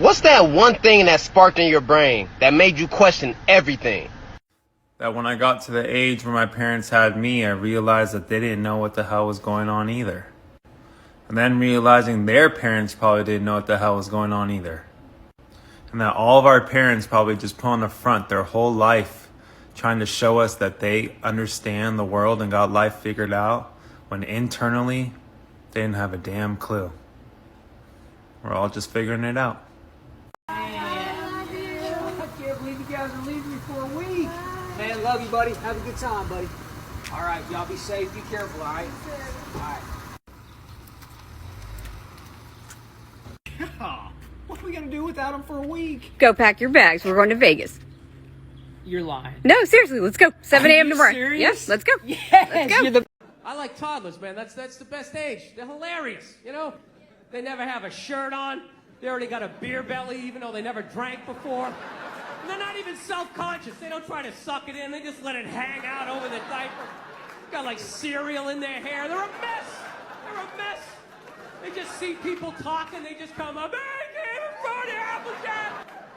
What's that one thing that sparked in your brain that made you question everything? That when I got to the age where my parents had me, I realized that they didn't know what the hell was going on either. And then realizing their parents probably didn't know what the hell was going on either. And that all of our parents probably just put on the front their whole life trying to show us that they understand the world and got life figured out, when internally they didn't have a damn clue. We're all just figuring it out. I can't believe you guys are leaving me for a week. Man, love you, buddy. Have a good time, buddy. All right, y'all be safe. Be careful, all right? All right. What are we going to do without him for a week? Go pack your bags. We're going to Vegas. You're lying. No, seriously, let's go. 7 a.m. tomorrow. Serious? Yes, let's go. Yes, let's go. You're the... I like toddlers, man. That's the best age. They're hilarious, you know? They never have a shirt on. They already got a beer belly, even though they never drank before. And they're not even self-conscious. They don't try to suck it in. They just let it hang out over the diaper. Got like cereal in their hair. They're a mess. They're a mess. They just see people talking. They just come up, hey, David, Brody, Applejack.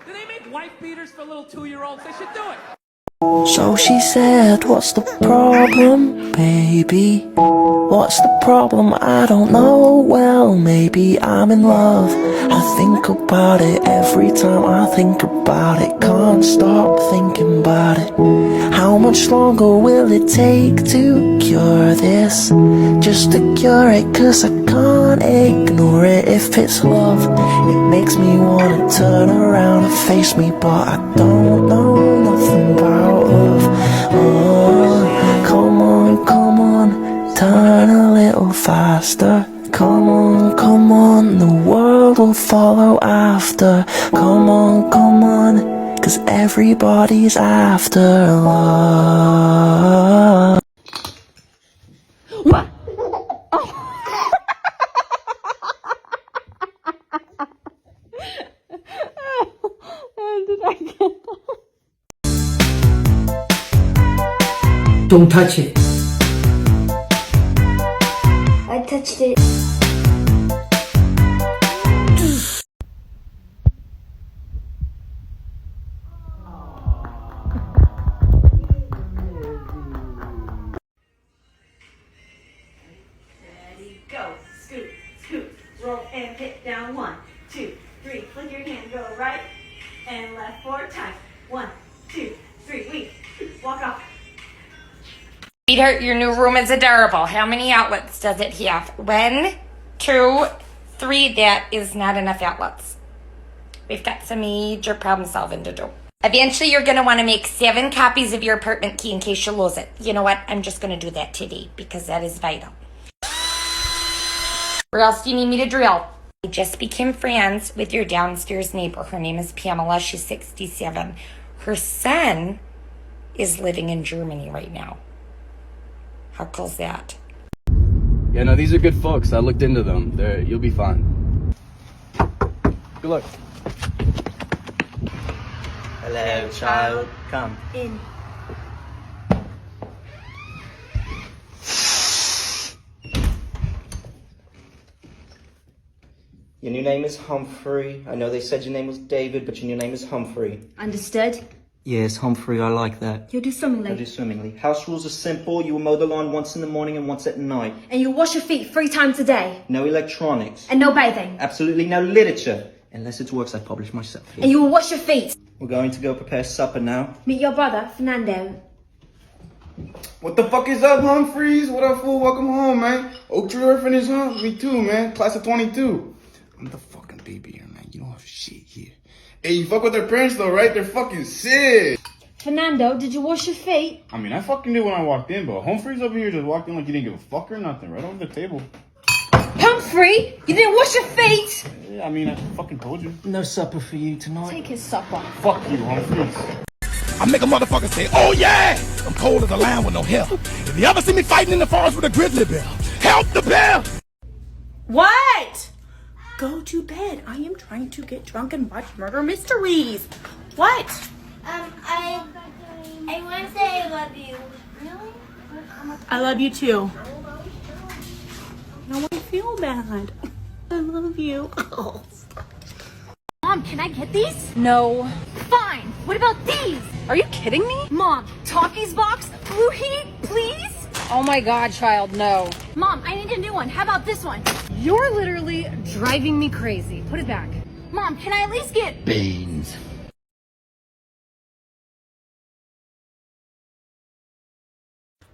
Do they make wife beaters for little 2-year-olds? They should do it. So she said, what's the problem, baby? What's the problem? I don't know. Well, maybe I'm in love. I think about it every time I think about it. Can't stop thinking about it. How much longer will it take to cure this? Just to cure it, 'cause I can't ignore it. If it's love, it makes me wanna turn around and face me, but I don't know nothing about love. Oh, come on, turn a little faster. Come on, the world will follow after. Come on, 'cause everybody's after love. What? Did I get that? Don't touch it. I touched it. Ready, go. Scoot, scoot, roll and hit down. 1, 2, 3. Flick your hand, go right and left 4 times. 1, 2, 3. Wait. Walk off. Sweetheart, your new room is adorable. How many outlets does it have? 1, 2, 3. That is not enough outlets. We've got some major problem solving to do. Eventually, you're going to want to make 7 copies of your apartment key in case you lose it. You know what? I'm just going to do that today because that is vital. Where else do you need me to drill? I just became friends with your downstairs neighbor. Her name is Pamela. She's 67. Her son is living in Germany right now. How cool's that? Yeah, no, these are good folks. I looked into them. You'll be fine. Good luck. Hello, child. Come. In. Your new name is Humphrey. I know they said your name was David, but your new name is Humphrey. Understood? Yes, Humphrey, I like that. You'll do swimmingly. I'll do swimmingly. House rules are simple. You will mow the lawn once in the morning and once at night. And you'll wash your feet 3 times a day. No electronics. And no bathing. Absolutely no literature. Unless it's works I publish myself. And you will wash your feet. We're going to go prepare supper now. Meet your brother, Fernando. What the fuck is up, Humphreys? What up, fool? Welcome home, man. Oak Tree Orphanage, huh? Me too, man. Class of 22. I'm the fucking baby here, man. You don't have shit here. Hey, you fuck with their parents, though, right? They're fucking sick. Fernando, did you wash your feet? I mean, I fucking did when I walked in, but Humphreys over here just walked in like you didn't give a fuck or nothing. Right over the table. Humphrey, you didn't wash your feet? Yeah, I mean, I fucking told you. No supper for you tonight. Take his supper. Fuck you, Humphreys. I make a motherfucker say, oh yeah, I'm cold as a lion with no hair. If you ever see me fighting in the forest with a grizzly bear, help the bear! What? Go to bed. I am trying to get drunk and watch murder mysteries. What? I want to say I love you. Really? I love you too. Now I feel bad. I love you. Oh. Mom, can I get these? No. Fine. What about these? Are you kidding me? Mom, Talkies box, Blue Heat, please? Oh my God, child, no. Mom, I need a new one. How about this one? You're literally driving me crazy. Put it back. Mom, can I at least get Beans.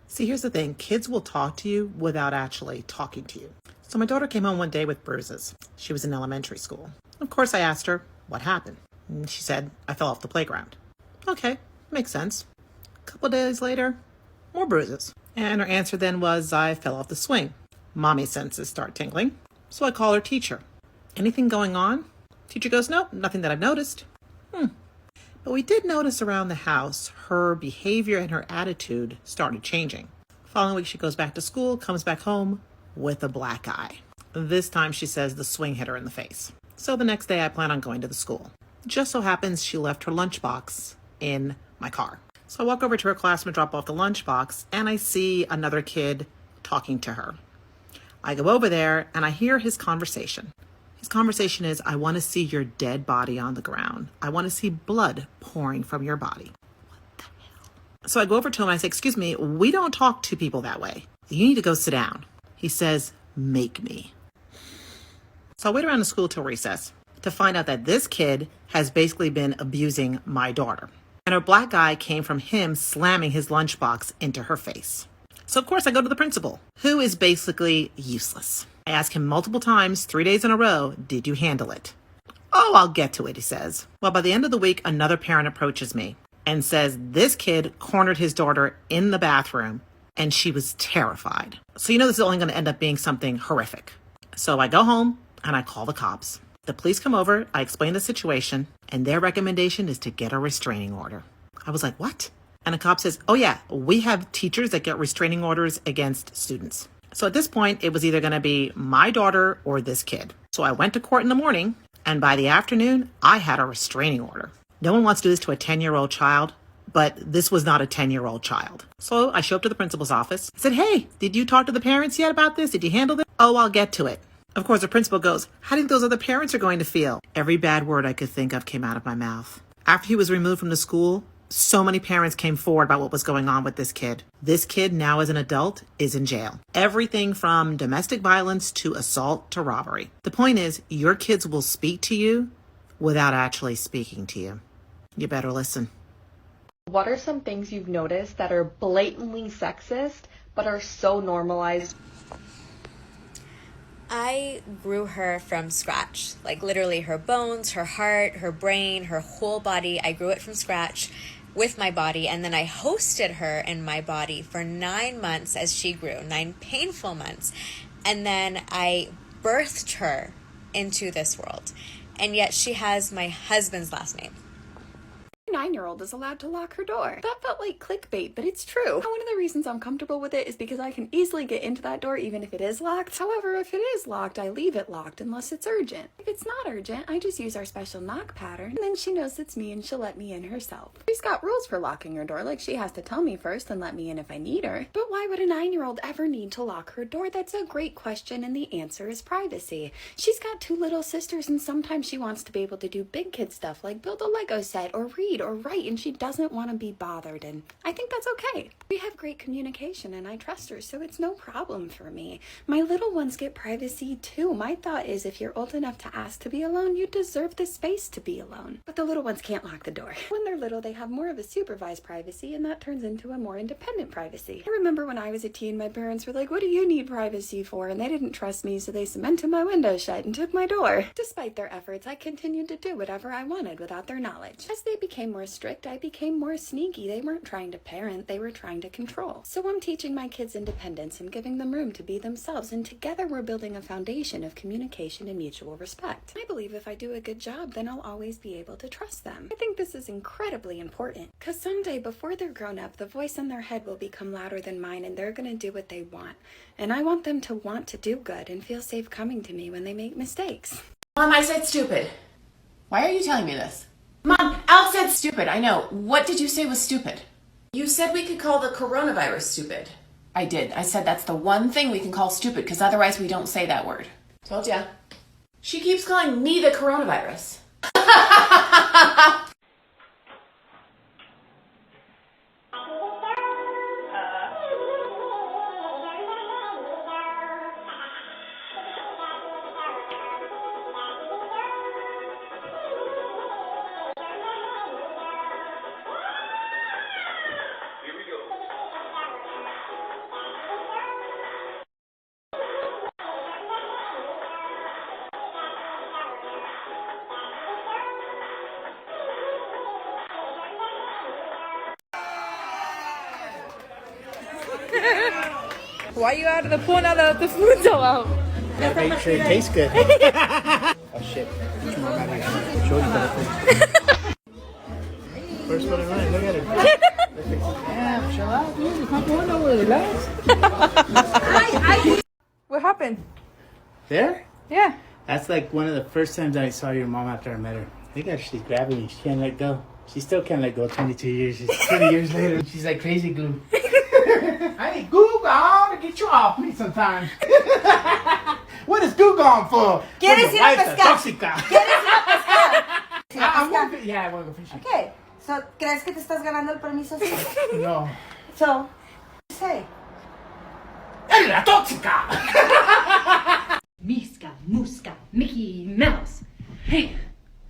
See, here's the thing. Kids will talk to you without actually talking to you. So my daughter came home one day with bruises. She was in elementary school. Of course, I asked her, what happened? And she said, I fell off the playground. Okay, makes sense. A couple days later, more bruises. And her answer then was, I fell off the swing. Mommy's senses start tingling. So I call her teacher. Anything going on? Teacher goes, nope, nothing that I've noticed. But we did notice around the house, her behavior and her attitude started changing. Following week, she goes back to school, comes back home with a black eye. This time she says the swing hit her in the face. So the next day I plan on going to the school. Just so happens she left her lunchbox in my car. So I walk over to her classroom, drop off the lunchbox, and I see another kid talking to her. I go over there and I hear his conversation. His conversation is, I want to see your dead body on the ground. I want to see blood pouring from your body. What the hell? So I go over to him and I say, excuse me, we don't talk to people that way. You need to go sit down. He says, make me. So I wait around the school till recess to find out that this kid has basically been abusing my daughter. And her black eye came from him slamming his lunchbox into her face. So of course I go to the principal, who is basically useless. I ask him multiple times, 3 days in a row, did you handle it? Oh, I'll get to it, he says. Well, by the end of the week, another parent approaches me and says this kid cornered his daughter in the bathroom and she was terrified. So you know this is only going to end up being something horrific. So I go home and I call the cops. The police come over, I explain the situation, and their recommendation is to get a restraining order. I was like, what? And the cop says, oh yeah, we have teachers that get restraining orders against students. So at this point, it was either going to be my daughter or this kid. So I went to court in the morning, and by the afternoon, I had a restraining order. No one wants to do this to a 10-year-old child, but this was not a 10-year-old child. So I show up to the principal's office. I said, hey, did you talk to the parents yet about this? Did you handle this? Oh, I'll get to it. Of course, the principal goes, how do you think those other parents are going to feel? Every bad word I could think of came out of my mouth. After he was removed from the school, so many parents came forward about what was going on with this kid. This kid, now as an adult, is in jail. Everything from domestic violence to assault to robbery. The point is, your kids will speak to you without actually speaking to you. You better listen. What are some things you've noticed that are blatantly sexist but are so normalized? I grew her from scratch, like literally her bones, her heart, her brain, her whole body. I grew it from scratch with my body, and then I hosted her in my body for 9 months as she grew, 9 painful months. And then I birthed her into this world. And yet she has my husband's last name. 9-year-old is allowed to lock her door. That felt like clickbait, but it's true. One of the reasons I'm comfortable with it is because I can easily get into that door even if it is locked. However, if it is locked, I leave it locked unless it's urgent. If it's not urgent, I just use our special knock pattern, and then she knows it's me and she'll let me in herself. She's got rules for locking her door, like she has to tell me first and let me in if I need her. But why would a 9-year-old ever need to lock her door? That's a great question, and the answer is privacy. She's got 2 little sisters, and sometimes she wants to be able to do big kid stuff like build a Lego set or read or write, and she doesn't want to be bothered, and I think that's okay. We have great communication and I trust her, so it's no problem for me. My little ones get privacy too. My thought is if you're old enough to ask to be alone, you deserve the space to be alone. But the little ones can't lock the door. When they're little, they have more of a supervised privacy, and that turns into a more independent privacy. I remember when I was a teen, my parents were like, what do you need privacy for? And they didn't trust me, so they cemented my window shut and took my door. Despite their efforts, I continued to do whatever I wanted without their knowledge. As they became more strict, I became more sneaky. They weren't trying to parent, they were trying to control. So I'm teaching my kids independence and giving them room to be themselves, and together we're building a foundation of communication and mutual respect. I believe if I do a good job, then I'll always be able to trust them. I think this is incredibly important, because someday before they're grown up, the voice in their head will become louder than mine, and they're gonna do what they want. And I want them to want to do good and feel safe coming to me when they make mistakes. Mom, I said stupid. Why are you telling me this? Mom, Al said stupid, I know. What did you say was stupid? You said we could call the coronavirus stupid. I did. I said that's the one thing we can call stupid, because otherwise we don't say that word. Told ya. She keeps calling me the coronavirus. Why are you out of the pool now that the food's all out? Make sure it tastes good. Oh shit. Put your mom out here. Show you better things. First one in line, look at her. Yeah, chill out. It's not going nowhere. Relax. What happened? There? Yeah. That's like one of the first times I saw your mom after I met her. I think she's grabbing me. She can't let go. She still can't let go 22 years. She's 20 years later. She's like crazy glue. I need Goo Gone to get you off me sometimes. What is Goo Gone for? ¿Quieres ir a pescar? ¿Quieres ir a pescar? Yeah, I want to go fishing. Okay. So, ¿crees que te estás ganando el permiso? No. So, say. ¡Eres la tóxica! Miska, Muska, Mickey Mouse. Hey,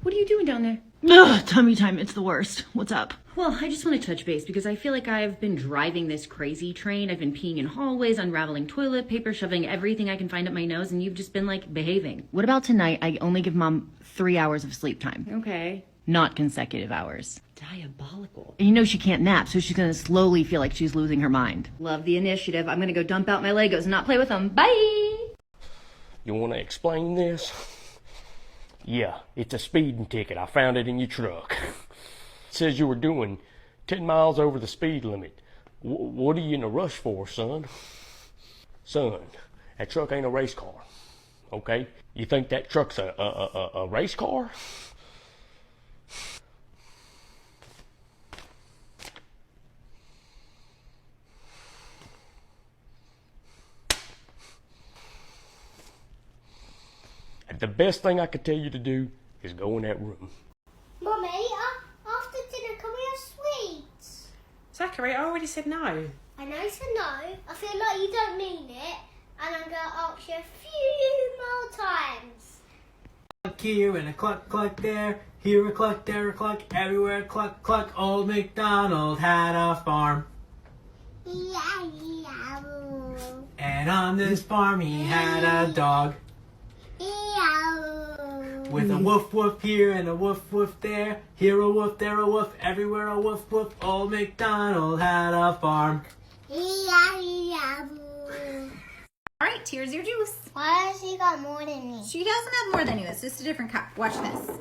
what are you doing down there? Ugh, tummy time, it's the worst. What's up? Well, I just want to touch base because I feel like I've been driving this crazy train. I've been peeing in hallways, unraveling toilet paper, shoving everything I can find up my nose, and you've just been like behaving. What about tonight? I only give Mom 3 hours of sleep time. Okay. Not consecutive hours. Diabolical. And you know she can't nap, so she's gonna slowly feel like she's losing her mind. Love the initiative. I'm gonna go dump out my Legos and not play with them. Bye! You want to explain this? Yeah, it's a speeding ticket. I found it in your truck. It says you were doing 10 miles over the speed limit. What are you in a rush for, son? Son, that truck ain't a race car. Okay? You think that truck's a race car? The best thing I could tell you to do is go in that room. Mummy, after dinner, can we have sweets? Zachary, I already said no. I know you said no. I feel like you don't mean it, and I'm going to ask you a few more times. Cluck here and a cluck cluck there. Here a cluck, there a cluck, everywhere a cluck cluck. Old MacDonald had a farm. And on this farm he had a dog. With a woof woof here and a woof woof there. Here a woof, there a woof, everywhere a woof woof. Old MacDonald had a farm. Alright, here's your juice. Why has she got more than me? She doesn't have more than you. It's just a different cup. Watch this.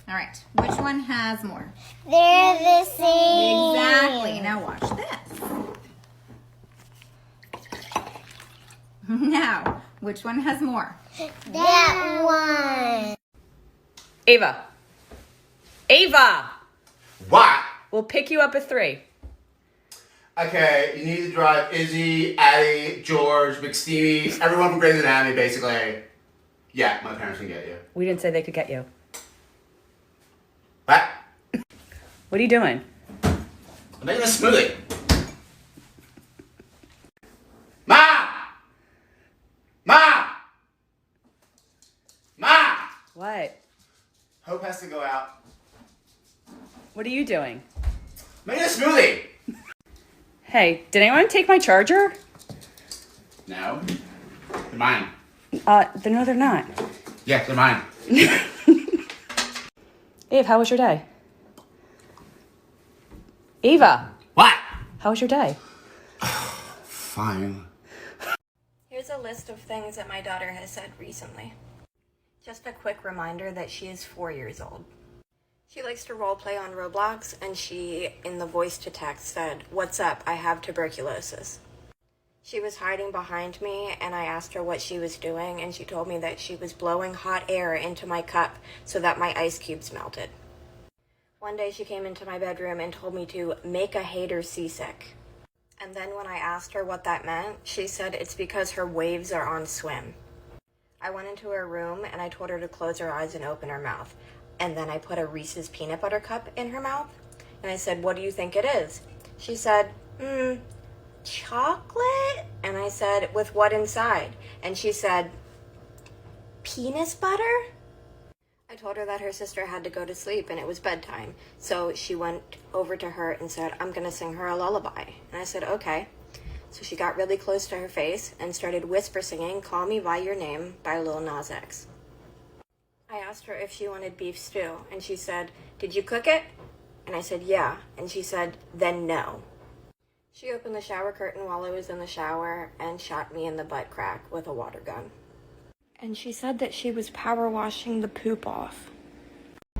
Alright, which one has more? They're the same. Exactly. Now watch this. Now, which one has more? That one. Ava. Ava! What? We'll pick you up at 3. Okay, you need to drive Izzy, Addie, George, McSteamy, everyone from Grey's Anatomy, basically. Yeah, my parents can get you. We didn't say they could get you. What? What are you doing? I'm making a smoothie. Mom! Mom! Mom! What? Hope has to go out. What are you doing? Making a smoothie! Hey, did anyone take my charger? No. They're mine. No, they're not. Yeah, they're mine. Eve, how was your day? Eva! What? How was your day? Fine. Here's a list of things that my daughter has said recently. Just a quick reminder that she is 4 years old. She likes to roleplay on Roblox, and she, in the voice to text, said, "What's up? I have tuberculosis." She was hiding behind me, and I asked her what she was doing, and she told me that she was blowing hot air into my cup so that my ice cubes melted. One day she came into my bedroom and told me to make a hater seasick. And then when I asked her what that meant, she said it's because her waves are on swim. I went into her room and I told her to close her eyes and open her mouth. And then I put a Reese's peanut butter cup in her mouth. And I said, what do you think it is? She said, chocolate? And I said, with what inside? And she said, penis butter? I told her that her sister had to go to sleep and it was bedtime. So she went over to her and said, I'm going to sing her a lullaby. And I said, okay. So she got really close to her face and started whisper singing Call Me By Your Name by Lil Nas X. I asked her if she wanted beef stew, and she said, did you cook it? And I said, yeah. And she said, then no. She opened the shower curtain while I was in the shower and shot me in the butt crack with a water gun. And she said that she was power washing the poop off.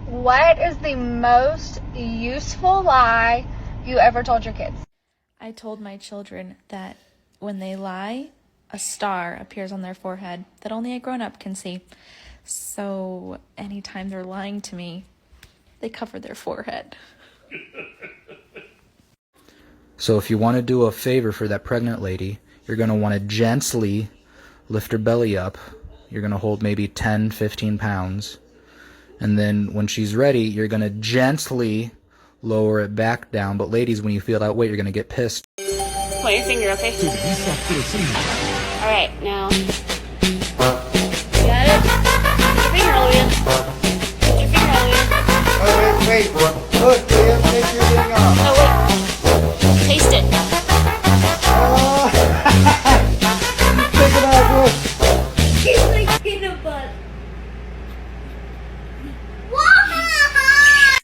What is the most useful lie you ever told your kids? I told my children that when they lie, a star appears on their forehead that only a grown-up can see. So anytime they're lying to me, they cover their forehead. So if you want to do a favor for that pregnant lady, you're going to want to gently lift her belly up. You're going to hold maybe 10, 15 pounds. And then when she's ready, you're going to gently lower it back down. But ladies, when you feel that weight, you're going to get pissed. Point your finger, okay? Alright, now. Got it? Put your finger, Olivia. Put your finger, Olivia. Wait, look,